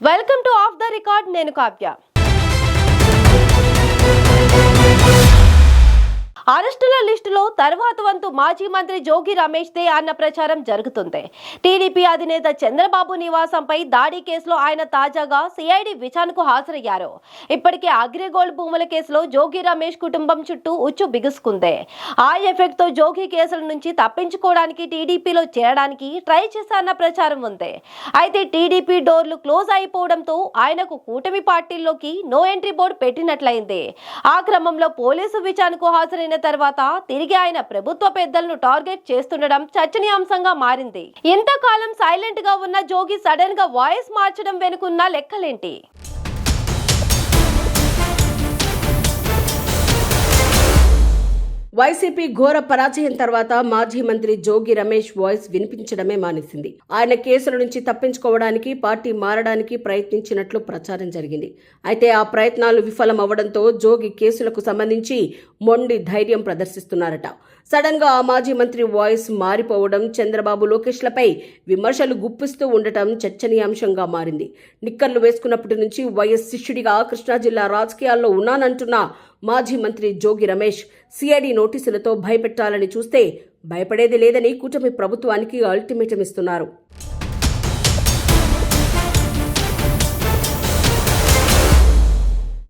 Welcome to of the record. నేను కావ్య. అరెస్టుల లిస్టులో తర్వాత వంతు మాజీ మంత్రి జోగి రమేష్ దే అన్న ప్రచారం జరుగుతుంది. టీడీపీ అధినేత చంద్రబాబు నివాసంపై దాడి కేసులో ఆయన తాజాగా సిఐడి విచారణకు హాజరయ్యారు. ఇప్పటికే అగ్రిగోల్డ్ భూముల కేసులో జోగి రమేష్ కుటుంబం చుట్టూ ఉచ్చు బిగుసుకుంది. ఆ ఎఫెక్ట్ తో జోగి కేసుల నుంచి తప్పించుకోవడానికి టీడీపీలో చేరడానికి ట్రై చేశారన్న ప్రచారం ఉంది. అయితే టీడీపీ డోర్లు క్లోజ్ అయిపోవడంతో ఆయనకు కూటమి పార్టీల్లోకి నో ఎంట్రీ బోర్డు పెట్టినట్లయింది. ఆ క్రమంలో పోలీసు విచారణకు హాజరైన తర్వాత తిరిగి ఆయన ప్రభుత్వ పెద్దలను టార్గెట్ చేస్తుండడం చర్చనీయాంశంగా మారింది. ఇంతకాలం సైలెంట్ గా ఉన్న జోగి సడన్ గా వాయిస్ మార్చడం వెనుకున్న లెక్కలేంటి? వైసీపీ ఘోర పరాజయం తర్వాత మాజీ మంత్రి జోగి రమేష్ వాయిస్ వినిపించడమే మానేసింది. ఆయన కేసుల నుంచి తప్పించుకోవడానికి పార్టీ మారడానికి ప్రయత్నించినట్లు ప్రచారం జరిగింది. అయితే ఆ ప్రయత్నాలు విఫలం అవ్వడంతో జోగి కేసులకు సంబంధించి మొండి ధైర్యం ప్రదర్శిస్తున్నారట. సడన్ గా ఆ మాజీ మంత్రి వాయిస్ మారిపోవడం, చంద్రబాబు లోకేష్లపై విమర్శలు గుప్పిస్తూ ఉండటం చర్చనీయాంశంగా మారింది. నిక్కర్లు వేసుకున్నప్పటి నుంచి వైఎస్ శిష్యుడిగా కృష్ణా జిల్లా రాజకీయాల్లో ఉన్నానంటున్న మాజీ మంత్రి జోగి రమేష్ సిఐడి నోటీసులతో భయపెట్టాలని చూస్తే భయపడేది లేదని కూటమి ప్రభుత్వానికి అల్టిమేటం ఇస్తున్నారు.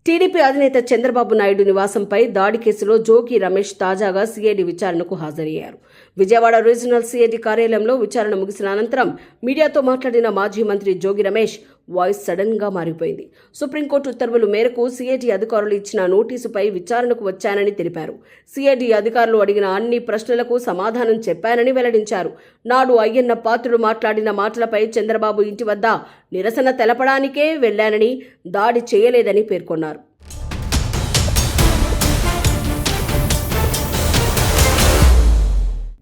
టీడీపీ అధినేత చంద్రబాబు నాయుడు నివాసంపై దాడి కేసులో జోగి రమేష్ తాజాగా సిఐడి విచారణకు హాజరయ్యారు. విజయవాడ రీజనల్ సిఐడి కార్యాలయంలో విచారణ ముగిసిన అనంతరం మీడియాతో మాట్లాడిన మాజీ మంత్రి జోగి రమేష్ వాయిస్ సడన్ గా మారిపోయింది. సుప్రీంకోర్టు ఉత్తర్వుల మేరకు సిఐడి అధికారులు ఇచ్చిన నోటీసుపై విచారణకు వచ్చానని తెలిపారు. సిఐడి అధికారులు అడిగిన అన్ని ప్రశ్నలకు సమాధానం చెప్పానని వెల్లడించారు. నాడు అయ్యన్న పాత్రుడు మాట్లాడిన మాటలపై చంద్రబాబు ఇంటి వద్ద నిరసన తెలపడానికే వెళ్లానని, దాడి చేయలేదని పేర్కొన్నారు.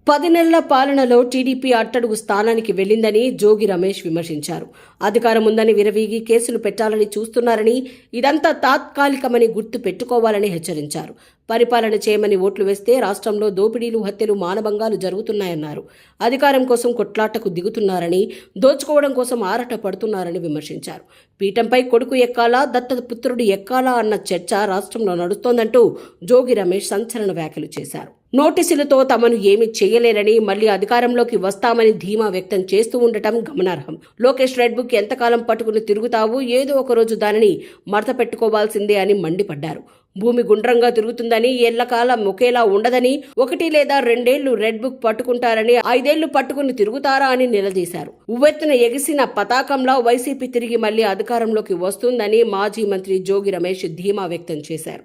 పది నెలల పాలనలో టీడీపీ అట్టడుగు స్థానానికి వెళ్లిందని జోగి రమేష్ విమర్శించారు. అధికారం ఉందని విరవీగి కేసులు పెట్టాలని చూస్తున్నారని, ఇదంతా తాత్కాలికమని గుర్తు పెట్టుకోవాలని హెచ్చరించారు. పరిపాలన చేయమని ఓట్లు వేస్తే రాష్ట్రంలో దోపిడీలు, హత్యలు, మానభంగాలు జరుగుతున్నాయన్నారు. అధికారం కోసం కొట్లాటకు దిగుతున్నారని, దోచుకోవడం కోసం ఆరాట పడుతున్నారని విమర్శించారు. పీఠంపై కొడుకు ఎక్కాలా, దత్తత పుత్రుడు ఎక్కాలా అన్న చర్చ రాష్ట్రంలో నడుస్తోందంటూ జోగి రమేష్ సంచలన వ్యాఖ్యలు చేశారు. నోటీసులతో తమను ఏమీ చేయలేరని, మళ్లీ అధికారంలోకి వస్తామని ధీమా వ్యక్తం చేస్తూ ఉండటం గమనార్హం. లోకేష్ రెడ్ బుక్ ఎంతకాలం పట్టుకుని తిరుగుతావు, ఏదో ఒక రోజు దానిని మడత పెట్టుకోవాల్సిందే అని మండిపడ్డారు. భూమి గుండ్రంగా తిరుగుతుందని, ఎల్లకాలం ఒకేలా ఉండదని, 1 లేదా 2 ఏళ్లు రెడ్ బుక్ పట్టుకుంటారని 5 ఏళ్లు పట్టుకుని తిరుగుతారా అని నిలదీశారు. ఉవ్వెత్తున ఎగిసిన పతాకంలా వైసీపీ తిరిగి మళ్లీ అధికారంలోకి వస్తుందని మాజీ మంత్రి జోగి రమేష్ ధీమా వ్యక్తం చేశారు.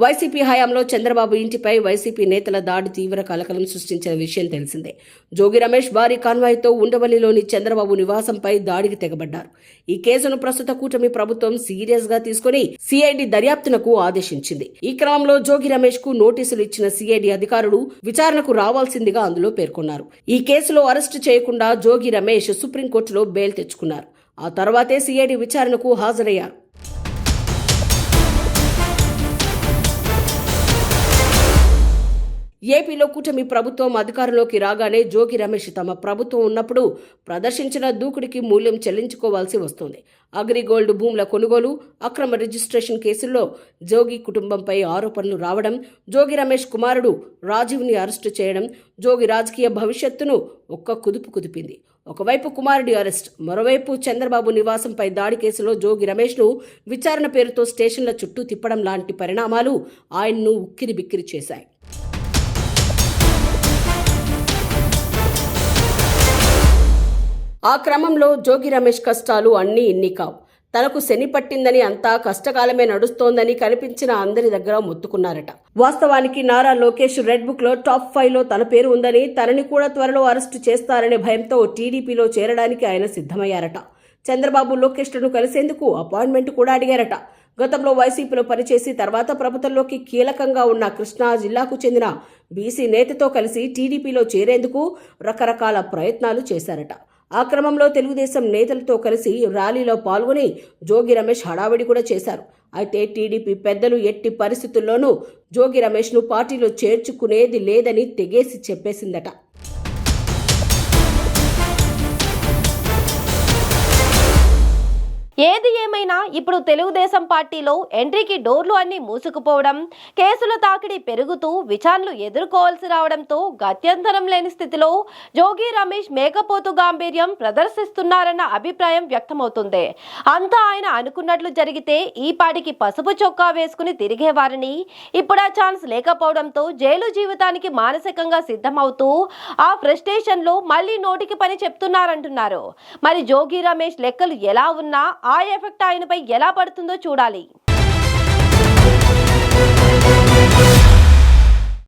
వైసీపీ హయాంలో చంద్రబాబు ఇంటిపై వైసీపీ నేతల దాడి తీవ్ర కలకలం సృష్టించిన విషయం తెలిసిందే. జోగి రమేష్ భారీ కాన్వాయ్తో ఉండవల్లిలోని చంద్రబాబు నివాసంపై దాడికి తెగబడ్డారు. ఈ కేసును ప్రస్తుత కూటమి ప్రభుత్వం సీరియస్ గా తీసుకుని సిఐడి దర్యాప్తునకు ఆదేశించింది. ఈ క్రమంలో జోగి రమేష్ కు నోటీసులు ఇచ్చిన సిఐడి అధికారులు విచారణకు రావాల్సిందిగా అందులో పేర్కొన్నారు. ఈ కేసులో అరెస్టు చేయకుండా జోగి రమేష్ సుప్రీంకోర్టులో బెయిల్ తెచ్చుకున్నారు. ఆ తర్వాతే సిఐడి విచారణకు హాజరయ్యారు. ఏపీలో కూటమి ప్రభుత్వం అధికారంలోకి రాగానే జోగి రమేష్ తమ ప్రభుత్వం ఉన్నప్పుడు ప్రదర్శించిన దూకుడికి మూల్యం చెల్లించుకోవాల్సి వస్తోంది. అగ్రిగోల్డ్ భూముల కొనుగోలు, అక్రమ రిజిస్ట్రేషన్ కేసుల్లో జోగి కుటుంబంపై ఆరోపణలు రావడం, జోగి రమేష్ కుమారుడు రాజీవ్ని అరెస్టు చేయడం జోగి రాజకీయ భవిష్యత్తును ఒక్క కుదుపు కుదిపింది. ఒకవైపు కుమారుడి అరెస్ట్, మరోవైపు చంద్రబాబు నివాసంపై దాడి కేసులో జోగి రమేష్ను విచారణ పేరుతో స్టేషన్ల చుట్టూ తిప్పడం లాంటి పరిణామాలు ఆయన్ను ఉక్కిరి బిక్కిరి చేశాయి. ఆ క్రమంలో జోగి రమేష్ కష్టాలు అన్నీ ఇన్ని కావు. తనకు శని పట్టిందని, అంతా కష్టకాలమే నడుస్తోందని కనిపించిన అందరి దగ్గర మొత్తుకున్నారట. వాస్తవానికి నారా లోకేష్ రెడ్ బుక్ లో టాప్ 5లో తన పేరు ఉందని, తనని కూడా త్వరలో అరెస్టు చేస్తారనే భయంతో టీడీపీలో చేరడానికి ఆయన సిద్ధమయ్యారట. చంద్రబాబు లోకేష్లను కలిసేందుకు అపాయింట్మెంట్ కూడా అడిగారట. గతంలో వైసీపీలో పనిచేసి తర్వాత ప్రభుత్వంలోకి కీలకంగా ఉన్న కృష్ణా జిల్లాకు చెందిన బీసీ నేతతో కలిసి టీడీపీలో చేరేందుకు రకరకాల ప్రయత్నాలు చేశారట. ఆ క్రమంలో తెలుగుదేశం నేతలతో కలిసి ర్యాలీలో పాల్గొని జోగి రమేష్ హడావిడి కూడా చేశారు. అయితే టీడీపీ పెద్దలు ఎట్టి పరిస్థితుల్లోనూ జోగి రమేష్ను పార్టీలో చేర్చుకునేది లేదని తెగేసి చెప్పేసిందట. ఏది ఏమైనా ఇప్పుడు తెలుగుదేశం పార్టీలో ఎంట్రీకి డోర్లు అన్ని మూసుకుపోవడం, కేసుల తాకిడి పెరుగుతూ విచారణలు ఎదుర్కోవాల్సి రావడంతో గత్యంతరం లేని స్థితిలో జోగి రమేష్ మేకపోతు గాంభీర్యం ప్రదర్శిస్తున్నారన్న అభిప్రాయం వ్యక్తమవుతుంది. అంతా ఆయన అనుకున్నట్లు జరిగితే ఈ పాటికి పసుపు చొక్కా వేసుకుని తిరిగేవారని, ఇప్పుడు ఆ ఛాన్స్ లేకపోవడంతో జైలు జీవితానికి మానసికంగా సిద్ధమవుతూ ఆ ఫ్రస్ట్రేషన్ లో మళ్ళీ నోటికి పని చెప్తున్నారంటున్నారు. మరి జోగి రమేష్ లెక్కలు ఎలా ఉన్నా ఆ ఎఫెక్ట్ ఆయనపై ఎలా పడుతుందో చూడాలి.